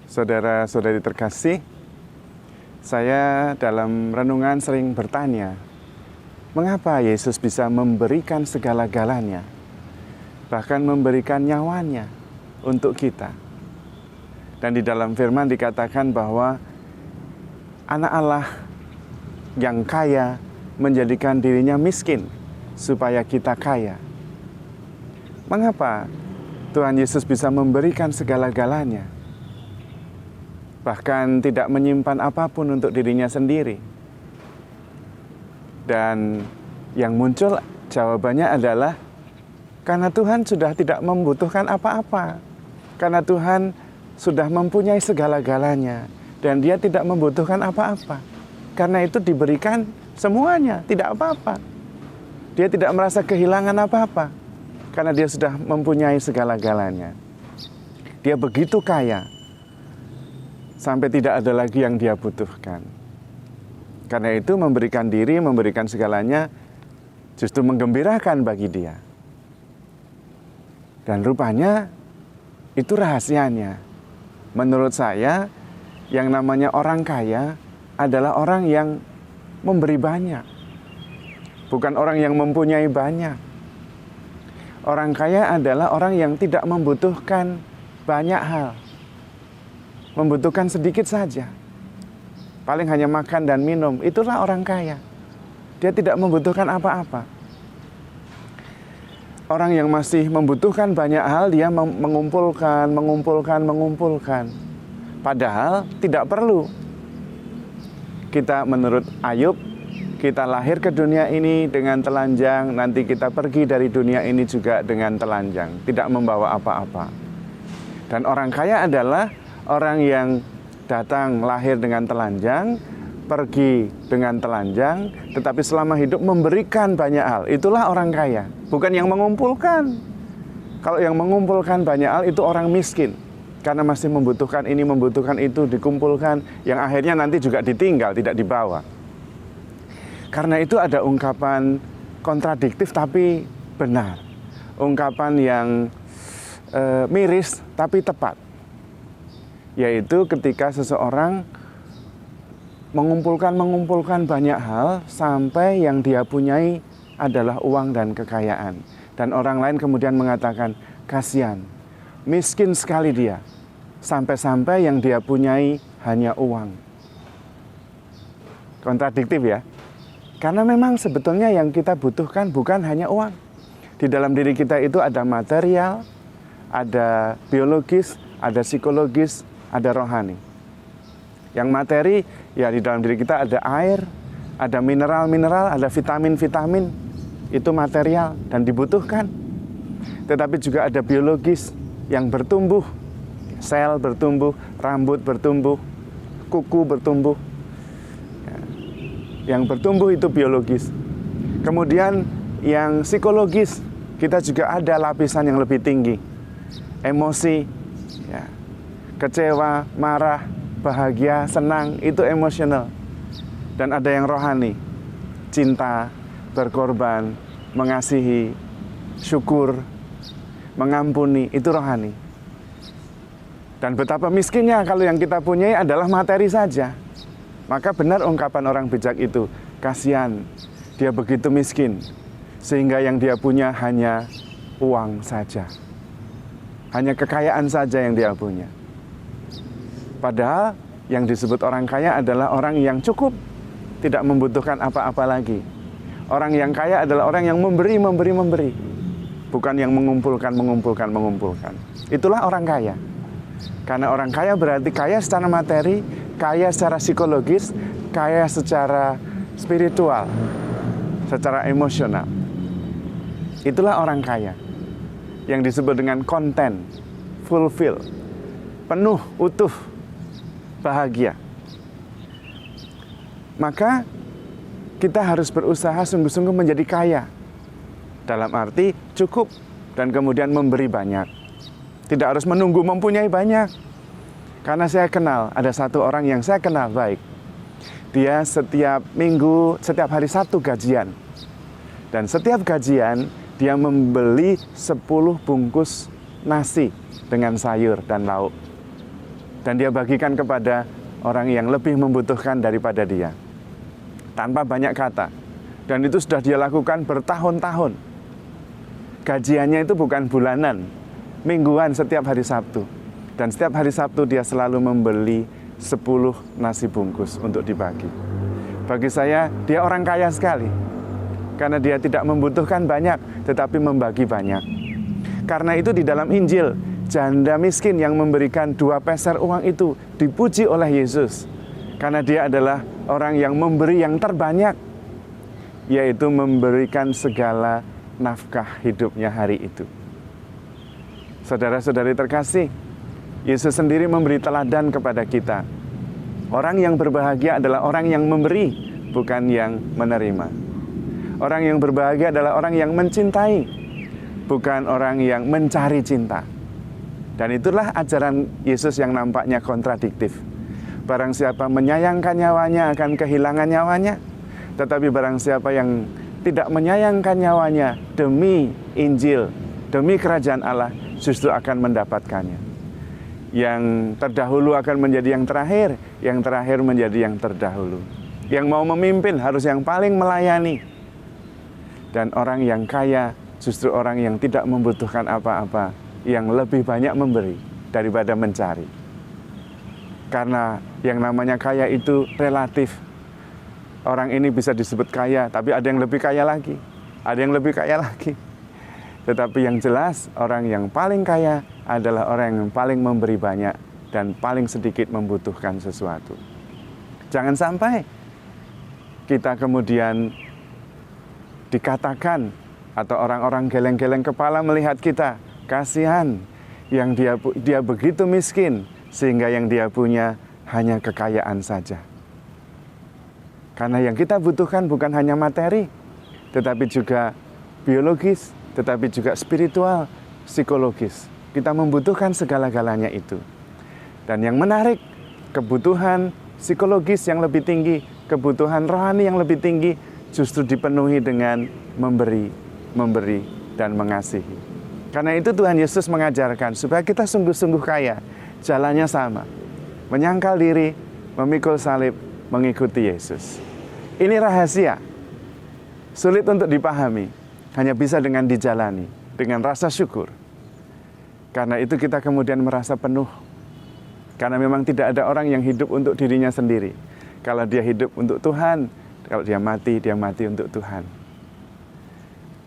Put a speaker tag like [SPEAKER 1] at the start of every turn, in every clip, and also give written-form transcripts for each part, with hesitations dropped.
[SPEAKER 1] Saudara-saudari terkasih, saya dalam renungan sering bertanya, mengapa Yesus bisa memberikan segala-galanya, bahkan memberikan nyawanya untuk kita? Dan di dalam firman dikatakan bahwa anak Allah yang kaya menjadikan dirinya miskin supaya kita kaya. Mengapa Tuhan Yesus bisa memberikan segala-galanya, bahkan tidak menyimpan apapun untuk dirinya sendiri? Dan yang muncul jawabannya adalah karena Tuhan sudah tidak membutuhkan apa-apa. Karena Tuhan sudah mempunyai segala-galanya dan Dia tidak membutuhkan apa-apa. Karena itu diberikan semuanya, tidak apa-apa. Dia tidak merasa kehilangan apa-apa karena Dia sudah mempunyai segala-galanya. Dia begitu kaya sampai tidak ada lagi yang Dia butuhkan. Karena itu memberikan diri, memberikan segalanya justru menggembirakan bagi Dia. Dan rupanya itu rahasianya. Menurut saya, yang namanya orang kaya adalah orang yang memberi banyak. Bukan orang yang mempunyai banyak. Orang kaya adalah orang yang tidak membutuhkan banyak hal. Membutuhkan sedikit saja. Paling hanya makan dan minum, itulah orang kaya. Dia tidak membutuhkan apa-apa. Orang yang masih membutuhkan banyak hal, dia mengumpulkan. Padahal tidak perlu. Kita menurut Ayub, kita lahir ke dunia ini dengan telanjang, nanti kita pergi dari dunia ini juga dengan telanjang, tidak membawa apa-apa. Dan orang kaya adalah orang yang datang lahir dengan telanjang, pergi dengan telanjang, tetapi selama hidup memberikan banyak hal. Itulah orang kaya, bukan yang mengumpulkan. Kalau yang mengumpulkan banyak hal itu orang miskin, karena masih membutuhkan ini, membutuhkan itu, dikumpulkan, yang akhirnya nanti juga ditinggal, tidak dibawa. Karena itu ada ungkapan kontradiktif tapi benar. Ungkapan yang miris tapi tepat. Yaitu ketika seseorang mengumpulkan banyak hal sampai yang dia punyai adalah uang dan kekayaan. Dan orang lain kemudian mengatakan, kasihan, miskin sekali dia, sampai-sampai yang dia punyai hanya uang. Kontradiktif ya. Karena memang sebetulnya yang kita butuhkan bukan hanya uang. Di dalam diri kita itu ada material, ada biologis, ada psikologis, ada rohani. Yang materi, ya di dalam diri kita ada air, ada mineral-mineral, ada vitamin-vitamin. Itu material dan dibutuhkan. Tetapi juga ada biologis yang bertumbuh. Sel bertumbuh, rambut bertumbuh, kuku bertumbuh. Yang bertumbuh itu biologis. Kemudian yang psikologis, kita juga ada lapisan yang lebih tinggi. Emosi, ya, kecewa, marah, bahagia, senang, itu emosional. Dan ada yang rohani, cinta, berkorban, mengasihi, syukur, mengampuni, itu rohani. Dan betapa miskinnya kalau yang kita punyai adalah materi saja. Maka benar ungkapan orang bijak itu, kasihan, dia begitu miskin, sehingga yang dia punya hanya uang saja. Hanya kekayaan saja yang dia punya. Padahal yang disebut orang kaya adalah orang yang cukup, tidak membutuhkan apa-apa lagi. Orang yang kaya adalah orang yang memberi. Bukan yang mengumpulkan. Itulah orang kaya. Karena orang kaya berarti kaya secara materi, kaya secara psikologis, kaya secara spiritual, secara emosional. Itulah orang kaya. Yang disebut dengan content, fulfill, penuh, utuh, bahagia. Maka kita harus berusaha sungguh-sungguh menjadi kaya. Dalam arti cukup dan kemudian memberi banyak. Tidak harus menunggu mempunyai banyak. Karena saya kenal, ada satu orang yang saya kenal baik. Dia setiap minggu, setiap hari Sabtu gajian. Dan setiap gajian, dia membeli 10 bungkus nasi dengan sayur dan lauk. Dan dia bagikan kepada orang yang lebih membutuhkan daripada dia. Tanpa banyak kata. Dan itu sudah dia lakukan bertahun-tahun. Gajiannya itu bukan bulanan, mingguan setiap hari Sabtu. Dan setiap hari Sabtu dia selalu membeli 10 nasi bungkus untuk dibagi. Bagi saya, dia orang kaya sekali. Karena dia tidak membutuhkan banyak, tetapi membagi banyak. Karena itu di dalam Injil, janda miskin yang memberikan 2 peser uang itu dipuji oleh Yesus. Karena dia adalah orang yang memberi yang terbanyak, yaitu memberikan segala nafkah hidupnya hari itu. Saudara-saudari terkasih, Yesus sendiri memberi teladan kepada kita. Orang yang berbahagia adalah orang yang memberi, bukan yang menerima. Orang yang berbahagia adalah orang yang mencintai, bukan orang yang mencari cinta. Dan itulah ajaran Yesus yang nampaknya kontradiktif. Barang siapa menyayangkan nyawanya akan kehilangan nyawanya. Tetapi barang siapa yang tidak menyayangkan nyawanya demi Injil, demi kerajaan Allah, justru akan mendapatkannya. Yang terdahulu akan menjadi yang terakhir menjadi yang terdahulu. Yang mau memimpin harus yang paling melayani. Dan orang yang kaya justru orang yang tidak membutuhkan apa-apa, yang lebih banyak memberi daripada mencari. Karena yang namanya kaya itu relatif. Orang ini bisa disebut kaya, tapi ada yang lebih kaya lagi. Ada yang lebih kaya lagi. Tetapi yang jelas, orang yang paling kaya adalah orang yang paling memberi banyak dan paling sedikit membutuhkan sesuatu. Jangan sampai kita kemudian dikatakan, atau orang-orang geleng-geleng kepala melihat kita, kasihan yang dia begitu miskin, sehingga yang dia punya hanya kekayaan saja. Karena yang kita butuhkan bukan hanya materi, tetapi juga biologis, tetapi juga spiritual, psikologis. Kita membutuhkan segala-galanya itu. Dan yang menarik, kebutuhan psikologis yang lebih tinggi, kebutuhan rohani yang lebih tinggi, justru dipenuhi dengan memberi, dan mengasihi. Karena itu Tuhan Yesus mengajarkan supaya kita sungguh-sungguh kaya. Jalannya sama, menyangkal diri, memikul salib, mengikuti Yesus. Ini rahasia, sulit untuk dipahami, hanya bisa dengan dijalani, dengan rasa syukur. Karena itu kita kemudian merasa penuh. Karena memang tidak ada orang yang hidup untuk dirinya sendiri. Kalau dia hidup untuk Tuhan, kalau dia mati untuk Tuhan.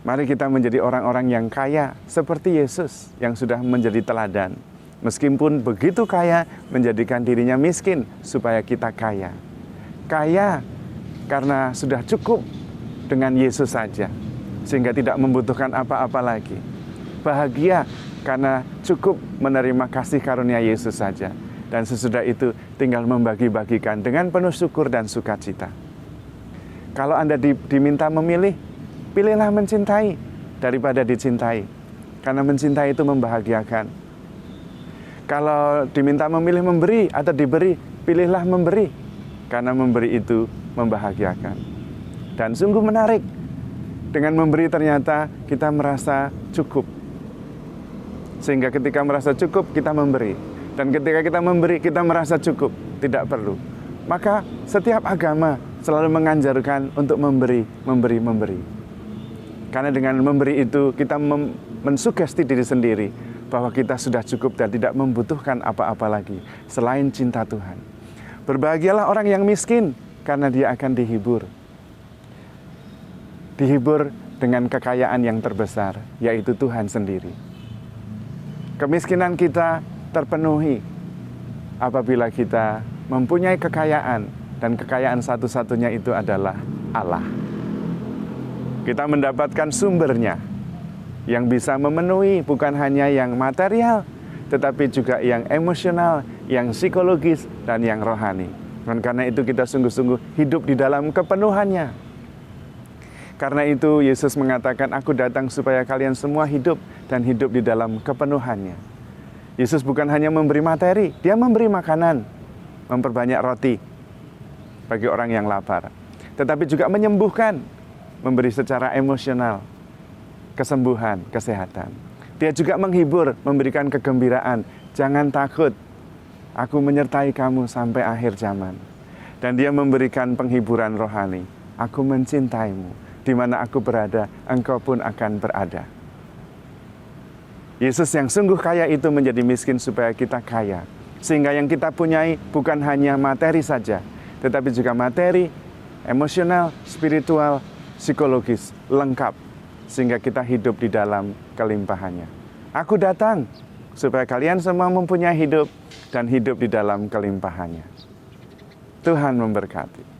[SPEAKER 1] Mari kita menjadi orang-orang yang kaya seperti Yesus yang sudah menjadi teladan. Meskipun begitu kaya, menjadikan dirinya miskin supaya kita kaya. Kaya karena sudah cukup dengan Yesus saja, sehingga tidak membutuhkan apa-apa lagi. Bahagia karena cukup menerima kasih karunia Yesus saja. Dan sesudah itu tinggal membagi-bagikan dengan penuh syukur dan sukacita. Kalau Anda diminta memilih, pilihlah mencintai daripada dicintai. Karena mencintai itu membahagiakan. Kalau diminta memilih memberi atau diberi, pilihlah memberi. Karena memberi itu membahagiakan. Dan sungguh menarik. Dengan memberi ternyata kita merasa cukup. Sehingga ketika merasa cukup, kita memberi. Dan ketika kita memberi, kita merasa cukup. Tidak perlu. Maka setiap agama selalu mengajarkan untuk memberi. Karena dengan memberi itu kita mensugesti diri sendiri bahwa kita sudah cukup dan tidak membutuhkan apa-apa lagi selain cinta Tuhan. Berbahagialah orang yang miskin karena dia akan dihibur. Dihibur dengan kekayaan yang terbesar, yaitu Tuhan sendiri. Kemiskinan kita terpenuhi apabila kita mempunyai kekayaan, dan kekayaan satu-satunya itu adalah Allah. Kita mendapatkan sumbernya yang bisa memenuhi bukan hanya yang material, tetapi juga yang emosional, yang psikologis, dan yang rohani. Dan karena itu kita sungguh-sungguh hidup di dalam kepenuhannya. Karena itu Yesus mengatakan, aku datang supaya kalian semua hidup dan hidup di dalam kepenuhannya. Yesus bukan hanya memberi materi, dia memberi makanan, memperbanyak roti bagi orang yang lapar. Tetapi juga menyembuhkan, memberi secara emosional, kesembuhan, kesehatan. Dia juga menghibur, memberikan kegembiraan. Jangan takut, Aku menyertai kamu sampai akhir zaman. Dan dia memberikan penghiburan rohani. Aku mencintaimu. Di mana aku berada, engkau pun akan berada. Yesus yang sungguh kaya itu menjadi miskin supaya kita kaya. Sehingga yang kita punyai bukan hanya materi saja, tetapi juga materi, emosional, spiritual, psikologis, lengkap. Sehingga kita hidup di dalam kelimpahannya. Aku datang supaya kalian semua mempunyai hidup dan hidup di dalam kelimpahannya. Tuhan memberkati.